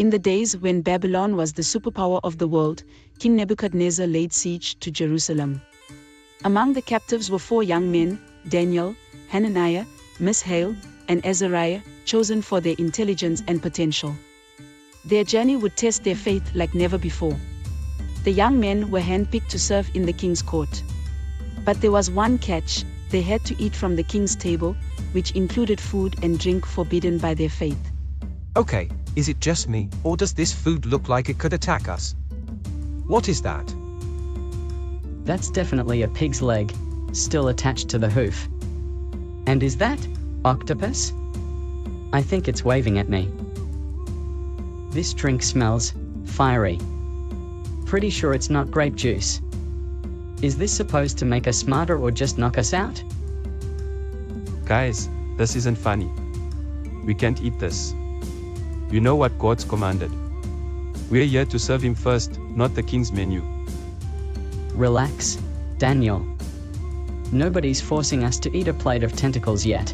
In the days when Babylon was the superpower of the world, King Nebuchadnezzar laid siege to Jerusalem. Among the captives were 4 young men, Daniel, Hananiah, Mishael, and Azariah, chosen for their intelligence and potential. Their journey would test their faith like never before. The young men were handpicked to serve in the king's court. But there was one catch: they had to eat from the king's table, which included food and drink forbidden by their faith. Okay, is it just me, or does this food look like it could attack us? What is that? That's definitely a pig's leg, still attached to the hoof. And is that octopus? I think it's waving at me. This drink smells fiery. Pretty sure it's not grape juice. Is this supposed to make us smarter or just knock us out? Guys, this isn't funny. We can't eat this. You know what God's commanded. We're here to serve Him first, not the king's menu. Relax, Daniel. Nobody's forcing us to eat a plate of tentacles yet.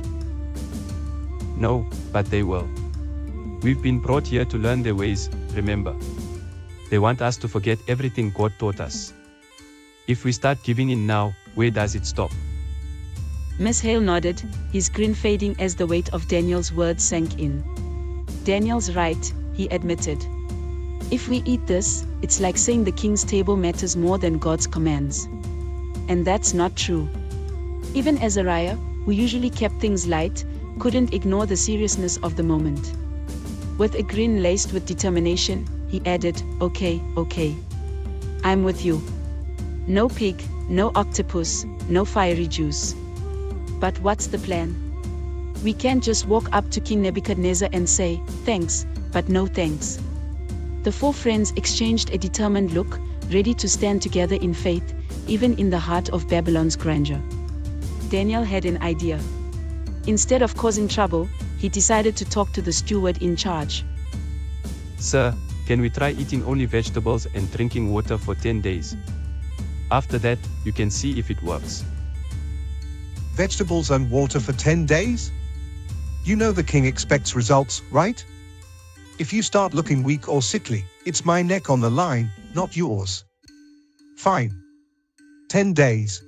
No, but they will. We've been brought here to learn their ways, remember. They want us to forget everything God taught us. If we start giving in now, where does it stop? Mishael nodded, his grin fading as the weight of Daniel's words sank in. Daniel's right, he admitted. If we eat this, it's like saying the king's table matters more than God's commands. And that's not true. Even Azariah, who usually kept things light, couldn't ignore the seriousness of the moment. With a grin laced with determination, he added, okay, I'm with you. No pig, no octopus, no fiery juice. But what's the plan? We can't just walk up to King Nebuchadnezzar and say, thanks, but no thanks. The 4 friends exchanged a determined look, ready to stand together in faith, even in the heart of Babylon's grandeur. Daniel had an idea. Instead of causing trouble, he decided to talk to the steward in charge. Sir, can we try eating only vegetables and drinking water for 10 days? After that, you can see if it works. Vegetables and water for 10 days? You know the king expects results, right? If you start looking weak or sickly, it's my neck on the line, not yours. Fine. 10 days.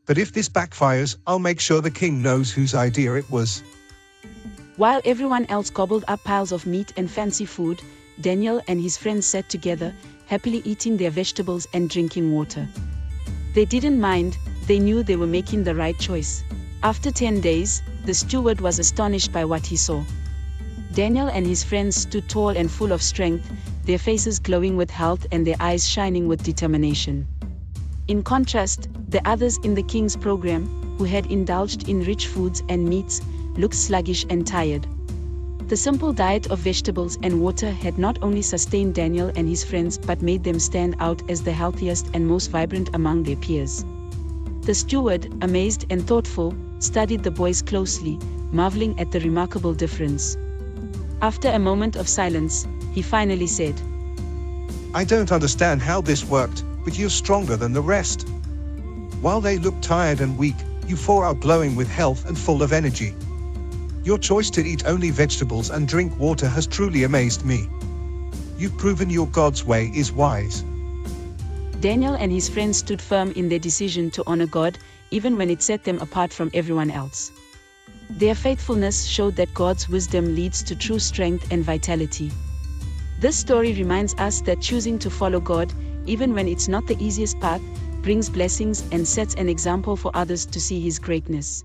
But if this backfires, I'll make sure the king knows whose idea it was. While everyone else gobbled up piles of meat and fancy food, Daniel and his friends sat together, happily eating their vegetables and drinking water. They didn't mind, they knew they were making the right choice. After 10 days, the steward was astonished by what he saw. Daniel and his friends stood tall and full of strength, their faces glowing with health and their eyes shining with determination. In contrast, the others in the king's program, who had indulged in rich foods and meats, looked sluggish and tired. The simple diet of vegetables and water had not only sustained Daniel and his friends but made them stand out as the healthiest and most vibrant among their peers. The steward, amazed and thoughtful, studied the boys closely, marveling at the remarkable difference. After a moment of silence, he finally said, I don't understand how this worked, but you're stronger than the rest. While they look tired and weak, you 4 are glowing with health and full of energy. Your choice to eat only vegetables and drink water has truly amazed me. You've proven your God's way is wise. Daniel and his friends stood firm in their decision to honor God, even when it set them apart from everyone else. Their faithfulness showed that God's wisdom leads to true strength and vitality. This story reminds us that choosing to follow God, even when it's not the easiest path, brings blessings and sets an example for others to see His greatness.